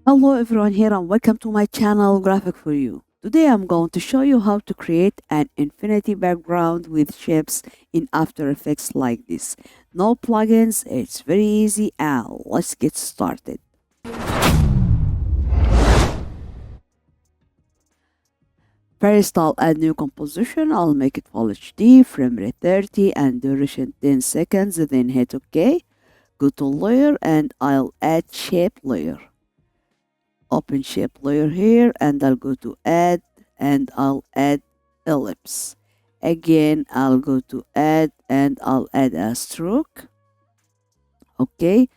Hello everyone here and welcome to my channel Graphic for You. Today I'm going to show you how to create an infinity background with shapes in After Effects like this. No plugins, it's very easy and let's get started. First I'll add new composition, I'll make it Full HD, frame rate 30 and duration 10 seconds, then hit OK. Go to layer and I'll add shape layer. Open shape layer here and I'll go to add and I'll add ellipse. Again, I'll go to add and I'll add a stroke. Okay,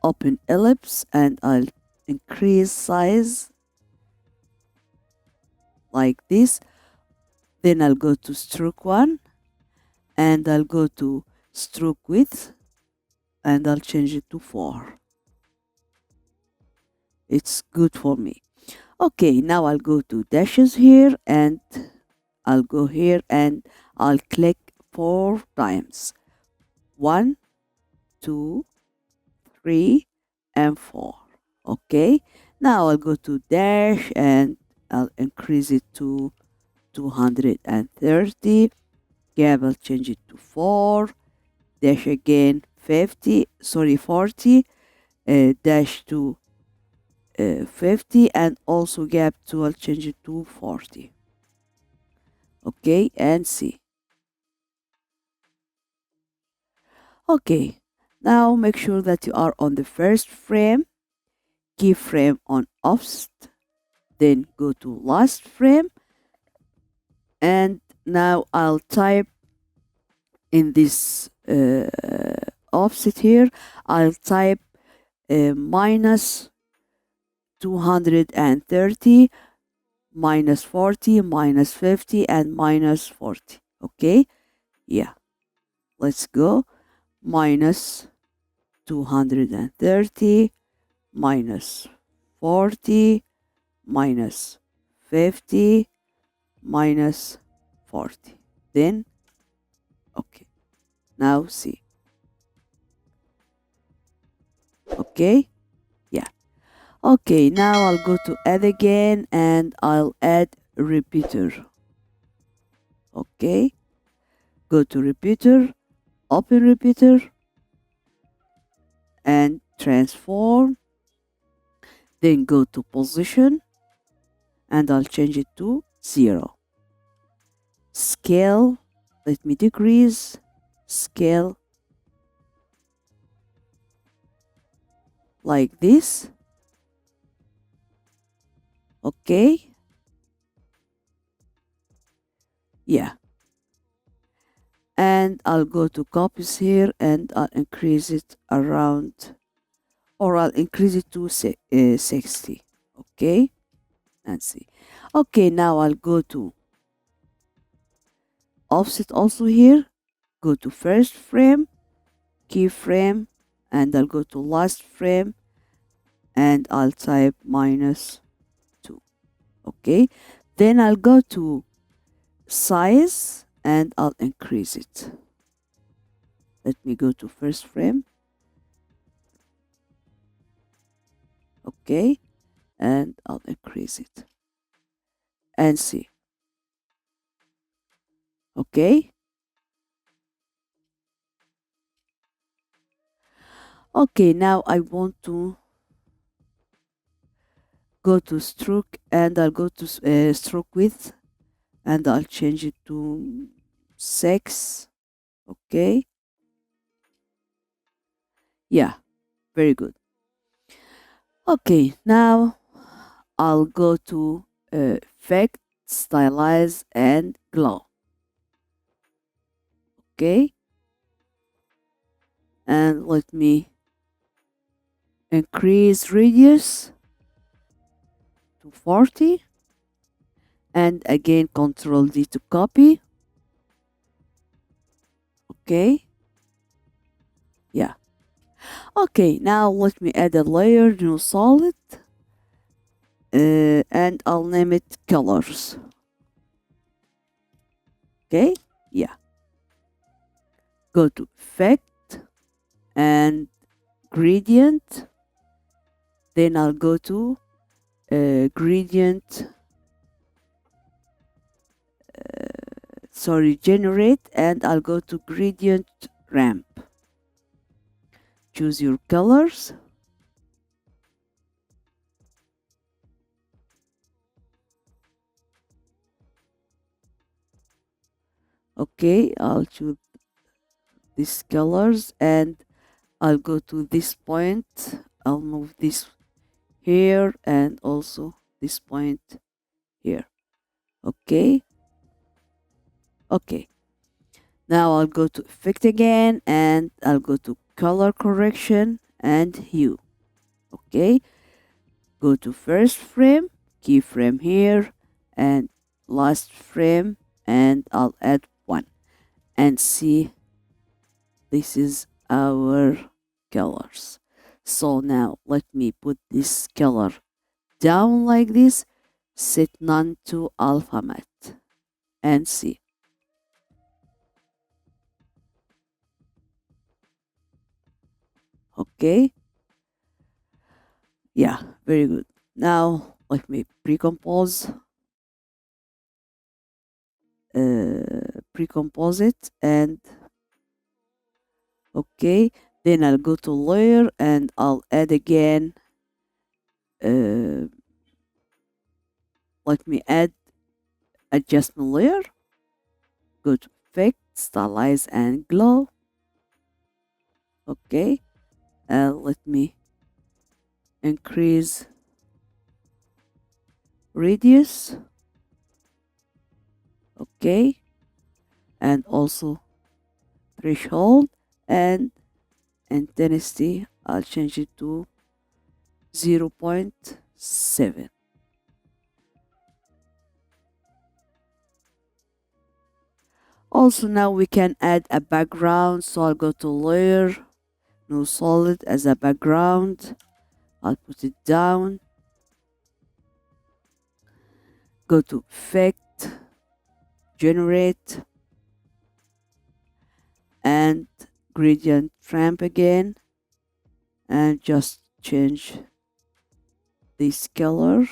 open ellipse and I'll increase size like this. Then I'll go to stroke 1 and I'll go to stroke width and I'll change it to 4. It's good for me. Okay, now I'll go to dashes here and I'll go here and I'll click 4 times. 1, 2, 3, and 4. Okay, now I'll go to dash and I'll increase it to 230. Gap, I'll change it to 4. Dash again 40. Dash to 50 and also gap 2 I'll change it to 40. Okay, and see. Okay, now make sure that you are on the first frame, keyframe on offset, then go to last frame, and now I'll type in this offset here, I'll type minus 230, minus 40, minus 50, and minus 40. Okay, yeah, let's go. Minus 230, minus 40, minus 50, minus 40. Then, okay, now see. Okay, yeah. Okay, now I'll go to add again and I'll add repeater. Okay, go to repeater, open repeater and transform, then go to position and I'll change it to 0. Scale, let me decrease, scale like this. Okay, yeah, and I'll go to copies here and I'll increase it around, or I'll increase it to 60. Okay, and see. Okay, now I'll go to offset also here, go to first frame, keyframe, and I'll go to last frame and I'll type minus 2. Okay, then I'll go to size and I'll increase it. Let me go to first frame. Okay, and I'll increase it and see. Okay, okay, now I want to go to stroke and I'll go to stroke width and I'll change it to 6. Okay, yeah, very good. Okay, now I'll go to effect, stylize and glow. Okay, and let me increase radius to 40 and again Control D to copy. Okay, yeah. Okay, now let me add a layer, new solid, and I'll name it colors. Okay, yeah. Go to effect and gradient, then I'll go to gradient, sorry, generate, and I'll go to gradient ramp. Choose your colors. Okay, I'll choose these colors and I'll go to this point. I'll move this here and also this point here. Okay, okay. Now I'll go to effect again and I'll go to color correction and hue. Okay, go to first frame, keyframe here, and last frame, and I'll add one and see this is our colors. So now let me put this color down like this, set none to alpha matte and see. Okay, yeah, very good. Now let me pre-compose, pre-compose it, and okay, then I'll go to layer and I'll add again, uh, let me add adjustment layer, go to effect, stylize and glow. Okay, let me increase radius. Okay, and also threshold and intensity, I'll change it to 0.7. Also now we can add a background, so I'll go to layer, no solid as a background. I'll put it down, go to effect, generate, and gradient ramp again, and just change this color.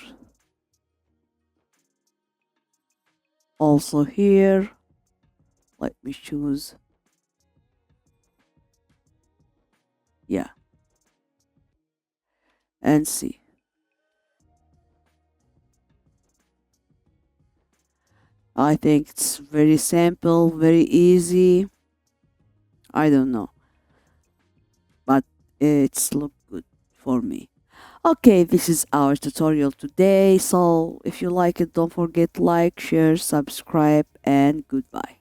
Also here, let me choose, yeah, and see. I think it's very simple, very easy. I don't know, but it's look good for me. Okay, this is our tutorial today. So if you like it, don't forget like, share, subscribe, and goodbye.